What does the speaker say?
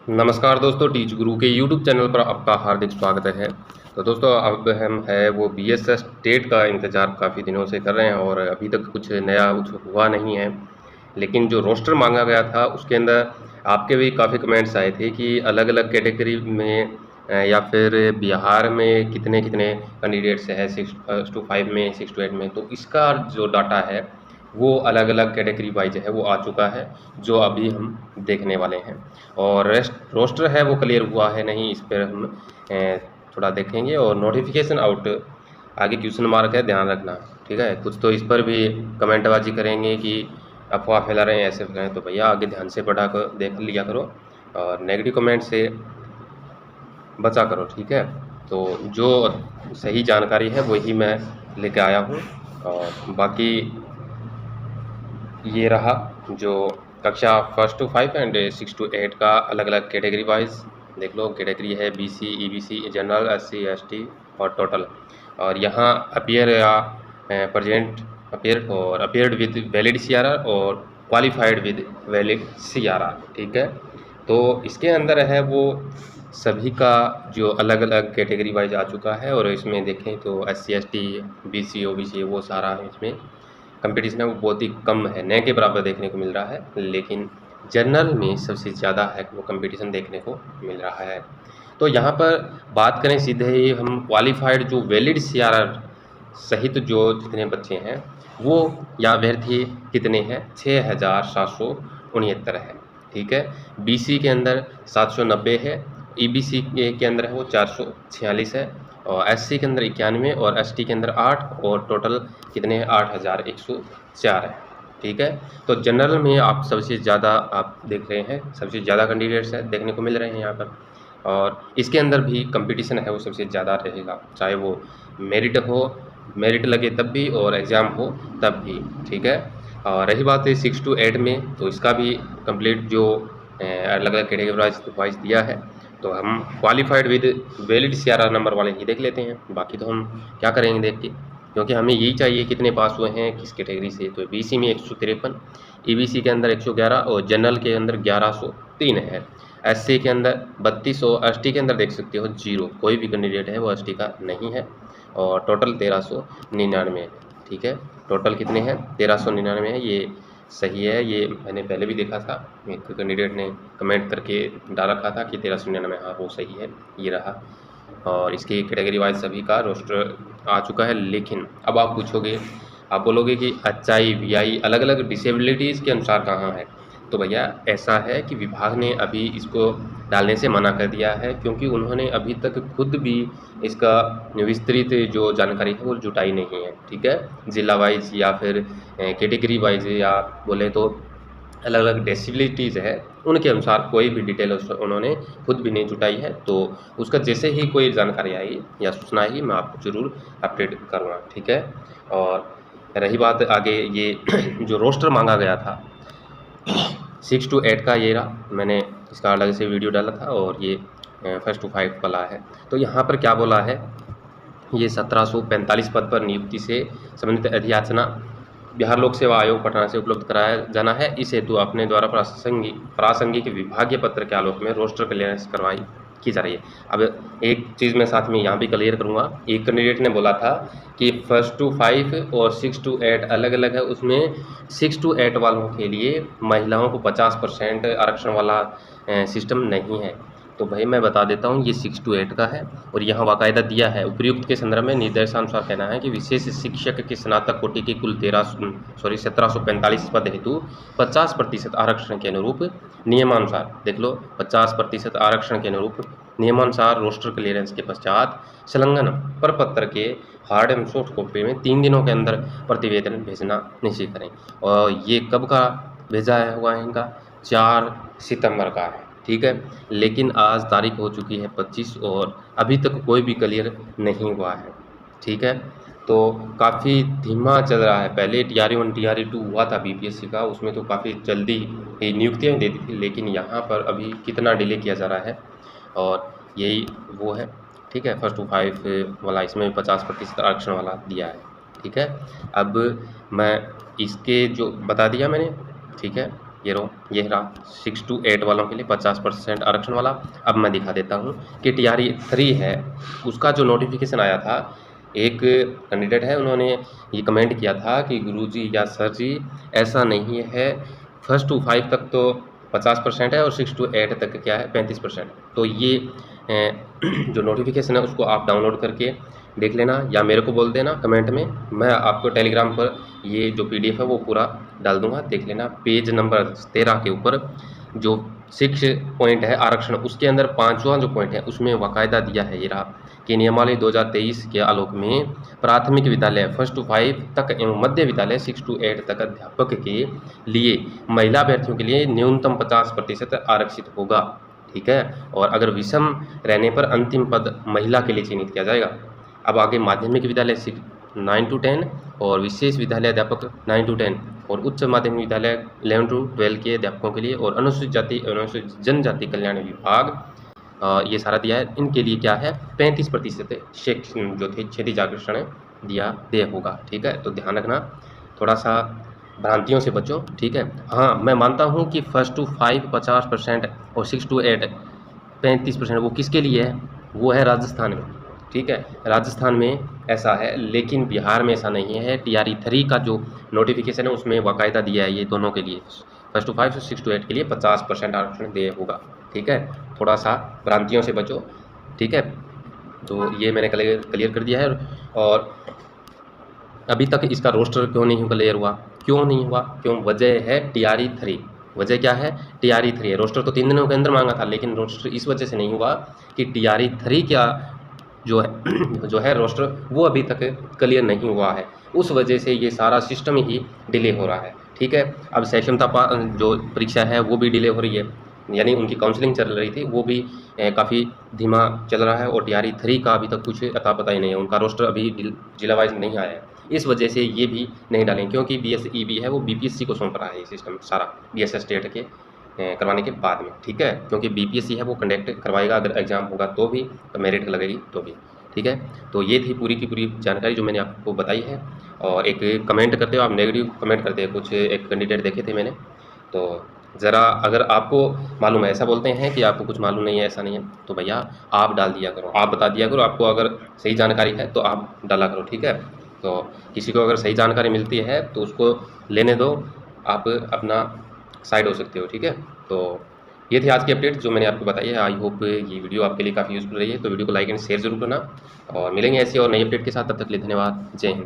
नमस्कार दोस्तों, टीच गुरु के यूट्यूब चैनल पर आपका हार्दिक स्वागत है। तो दोस्तों, अब हम है वो बीएसएस टेट का इंतज़ार काफ़ी दिनों से कर रहे हैं और अभी तक कुछ नया कुछ हुआ नहीं है। लेकिन जो रोस्टर मांगा गया था उसके अंदर आपके भी काफ़ी कमेंट्स आए थे कि अलग-अलग कैटेगरी में या फिर बिहार में कितने-कितने कैंडिडेट्स हैं 6 टू 5 में, 6 टू 8 में। तो इसका जो डाटा है वो अलग-अलग कैटेगरी वाइज़ है, वो आ चुका है, जो अभी हम देखने वाले हैं। और रोस्टर है वो क्लियर हुआ है नहीं, इस पर हम थोड़ा देखेंगे। और नोटिफिकेशन आउट आगे क्वेश्चन मार्क है, ध्यान रखना, ठीक है। कुछ तो इस पर भी कमेंटबाजी करेंगे कि अफवाह फैला रहे हैं, ऐसे फैला रहे हैं, तो भैया आगे ध्यान से पढ़ा कर देख लिया करो और नेगेटिव कमेंट से बचा करो, ठीक है। तो जो सही जानकारी है वही मैं लेके आया हूँ। और बाकी ये रहा जो कक्षा 1 टू 5 एंड 6 टू 8 का अलग-अलग कैटेगरी वाइज देख लो। कैटेगरी है BC, EBC, general, SC, ST और टोटल। और यहाँ अपीयर या प्रेजेंट अपीयर और अपीयर्ड विद वैलिड सीआरआर और क्वालिफाइड विद वैलिड सीआरआर, ठीक है। तो इसके अंदर है वो सभी का जो अलग-अलग कैटेगरी वाइज आ चुका है। और इसमें देखें तो एससी, एसटी, बीसी, ओबीसी वो सारा इसमें कंपटीशन है वो बहुत ही कम है, न के बराबर देखने को मिल रहा है। लेकिन जनरल में सबसे ज़्यादा है वो कंपटीशन देखने को मिल रहा है। तो यहाँ पर बात करें सीधे ही हम क्वालिफाइड जो वैलिड सीआरआर सहित जो जितने बच्चे हैं वो या अभ्यर्थी कितने हैं, 6769 है, ठीक है। बीसी के अंदर 790 है, ईबीसी के अंदर है वो 446 है, और एससी के अंदर 91 और एसटी के अंदर 8 और टोटल कितने हैं 8104 है, ठीक है। तो जनरल में आप सबसे ज़्यादा आप देख रहे हैं, सबसे ज़्यादा कैंडिडेट्स है देखने को मिल रहे हैं यहाँ पर। और इसके अंदर भी कंपटीशन है वो सबसे ज़्यादा रहेगा, चाहे वो मेरिट हो, मेरिट लगे तब भी और एग्ज़ाम हो तब भी, ठीक है। और रही बात है 6 टू 8 में, तो इसका भी कंप्लीट जो अलग अलग कैटेगरी वाइज दिया है। तो हम qualified with valid CRR number वाले ही देख लेते हैं, बाकी तो हम क्या करेंगे देख के, क्योंकि हमें यही चाहिए कितने पास हुए हैं किस कैटेगरी से। तो बीसी में 153, ईबीसी के अंदर 111 और जनरल के अंदर 1103 है, एससी के अंदर 32 और एसटी के अंदर देख सकते हो 0, कोई भी कैंडिडेट है वो एसटी का नहीं है। और टोटल 1399 है, ठीक है। टोटल कितने हैं 1399 है, ये सही है। ये मैंने पहले भी देखा था, एक कैंडिडेट ने कमेंट करके डाल रखा था कि 1399, हाँ वो सही है, ये रहा। और इसकी कैटेगरी वाइज सभी का रोस्टर आ चुका है। लेकिन अब आप पूछोगे, आप बोलोगे कि एचआई, वीआई अलग अलग डिसेबिलिटीज़ के अनुसार कहाँ है। तो भैया ऐसा है कि विभाग ने अभी इसको डालने से मना कर दिया है, क्योंकि उन्होंने अभी तक खुद भी इसका विस्तृत जो जानकारी है वो जुटाई नहीं है, ठीक है। जिला वाइज या फिर कैटेगरी वाइज या बोले तो अलग अलग डिसेबिलिटीज़ है, उनके अनुसार कोई भी डिटेल उन्होंने खुद भी नहीं जुटाई है। तो उसका जैसे ही कोई जानकारी आई या सूचना आई मैं आपको ज़रूर अपडेट करूँगा, ठीक है। और रही बात आगे ये जो रोस्टर मांगा गया था 6 टू 8 का, ये रहा, मैंने इसका अलग से वीडियो डाला था। और ये 1 टू 5 वाला है। तो यहाँ पर क्या बोला है, ये 1745 पद पर नियुक्ति से संबंधित अधियाचना बिहार लोक सेवा आयोग पटना से उपलब्ध कराया जाना है। इस हेतु अपने द्वारा प्रासंगिक विभागीय पत्र के आलोक में रोस्टर क्लियरेंस करवाई की जा रही है। अब एक चीज़ मैं साथ में यहाँ भी क्लियर करूँगा, एक कैंडिडेट ने बोला था कि 1 टू 5 और 6 टू 8 अलग अलग है, उसमें 6 टू 8 वालों के लिए महिलाओं को 50% आरक्षण वाला सिस्टम नहीं है। तो भाई मैं बता देता हूँ, ये 6 टू 8 का है और यहाँ बाकायदा दिया है। उपयुक्त के संदर्भ में निर्देशानुसार कहना है कि विशेष शिक्षक के स्नातक कोटि की कुल 1745 पद हेतु 50% आरक्षण के अनुरूप नियमानुसार, देख लो 50% आरक्षण के अनुरूप नियमानुसार रोस्टर क्लियरेंस के पश्चात संलग्न प्रपत्र के हार्ड एंड सॉफ्ट कॉपी में 3 दिनों के अंदर प्रतिवेदन भेजना निश्चित करें। और ये कब का भेजा हुआ है इनका, 4 सितंबर का है, ठीक है। लेकिन आज तारीख हो चुकी है 25 और अभी तक कोई भी क्लियर नहीं हुआ है, ठीक है। तो काफ़ी धीमा चल रहा है। पहले टीआरई 1 टीआरई 2 हुआ था बीपीएससी का, उसमें तो काफ़ी जल्दी ही नियुक्तियाँ दे दी थी। लेकिन यहाँ पर अभी कितना डिले किया जा रहा है, और यही वो है, ठीक है। 1 टू 5 वाला इसमें 50% आरक्षण वाला दिया है, ठीक है। अब मैं इसके जो बता दिया मैंने, ठीक है। ये रहा 6 to 8 वालों के लिए 50% आरक्षण वाला। अब मैं दिखा देता हूँ कि TRE 3 है, उसका जो नोटिफिकेशन आया था, एक कैंडिडेट है, उन्होंने ये कमेंट किया था कि गुरुजी या सर जी ऐसा नहीं है, 1st to 5 तक तो 50% है और 6 to 8 तक क्या है 35%। तो ये जो नोटिफिकेशन है उसको आप डाउनलोड करके देख लेना या मेरे को बोल देना कमेंट में, मैं आपको टेलीग्राम पर ये जो PDF है वो पूरा डाल दूंगा, देख लेना। पेज नंबर 13 के ऊपर जो 6 पॉइंट है आरक्षण, उसके अंदर 5वां जो पॉइंट है उसमें बाकायदा दिया है, ये रहा कि नियमावली 2023 के आलोक में प्राथमिक विद्यालय 1st to 5 तक एवं मध्य विद्यालय 6 to 8 तक अध्यापक के लिए महिला अभ्यर्थियों के लिए न्यूनतम 50% आरक्षित होगा, ठीक है। और अगर विषम रहने पर अंतिम पद महिला के लिए चयनित किया जाएगा। अब आगे माध्यमिक विद्यालय 9 to 10 और विशेष विद्यालय अध्यापक 9 to 10 और उच्च माध्यमिक विद्यालय 11 to 12 के अध्यापकों के लिए और अनुसूचित जाति और अनुसूचित जनजाति कल्याण विभाग, ये सारा दिया है। इनके लिए क्या है 35% जो थे क्षेत्रीय आरक्षण दिया होगा, ठीक है। तो ध्यान रखना, थोड़ा सा भ्रांतियों से बचो, ठीक है। हाँ, मैं मानता हूँ कि 1st to 5 50% और 6 to 8 35%, वो किसके लिए है, वो है राजस्थान में, ठीक है। राजस्थान में ऐसा है, लेकिन बिहार में ऐसा नहीं है। TRE 3 का जो नोटिफिकेशन है उसमें बाकायदा दिया है ये दोनों के लिए, 1st to 5 और 6 to 8 के लिए 50% आरक्षण दिया होगा, ठीक है। थोड़ा सा भ्रांतियों से बचो, ठीक है। तो ये मैंने क्लियर कर दिया है। और अभी तक इसका रोस्टर क्यों नहीं क्लियर हुआ, क्यों वजह है TRE 3। वजह क्या है, TRE 3 है। रोस्टर तो 3 दिनों के अंदर मांगा था, लेकिन रोस्टर इस वजह से नहीं हुआ कि TRE 3 क्या जो है रोस्टर वो अभी तक क्लियर नहीं हुआ है, उस वजह से ये सारा सिस्टम ही डिले हो रहा है, ठीक है। अब सक्षमता जो परीक्षा है वो भी डिले हो रही है, यानी उनकी काउंसलिंग चल रही थी, वो भी काफ़ी धीमा चल रहा है। और TRE 3 का अभी तक कुछ अता पता ही नहीं है, उनका रोस्टर अभी जिला वाइज नहीं आया है, इस वजह से ये भी नहीं डालेंगे, क्योंकि BSEB है वो BPSC को सौंप रहा है ये सिस्टम सारा, BS स्टेट के करवाने के बाद में, ठीक है। क्योंकि BPSC है वो कंडक्ट करवाएगा, अगर एग्ज़ाम होगा तो भी, तो मेरिट लगेगी तो भी, ठीक है। तो ये थी पूरी की पूरी जानकारी जो मैंने आपको बताई है। और एक कमेंट करते हो आप, नेगेटिव कमेंट करते हैं, कुछ एक कैंडिडेट देखे थे मैंने, तो ज़रा अगर आपको मालूम है, ऐसा बोलते हैं कि आपको कुछ मालूम नहीं है, ऐसा नहीं है, तो भैया आप डाल दिया करो, आप बता दिया करो, आपको अगर सही जानकारी है तो आप डाला करो, ठीक है। तो किसी को अगर सही जानकारी मिलती है तो उसको लेने दो, आप अपना साइड हो सकते हो, ठीक है। तो ये थी आज की अपडेट जो मैंने आपको बताई है। आई होप ये वीडियो आपके लिए काफ़ी यूज़फुल रही है, तो वीडियो को लाइक एंड शेयर जरूर करना, और मिलेंगे ऐसी और नई अपडेट के साथ। तब तक के लिए धन्यवाद, जय हिंद।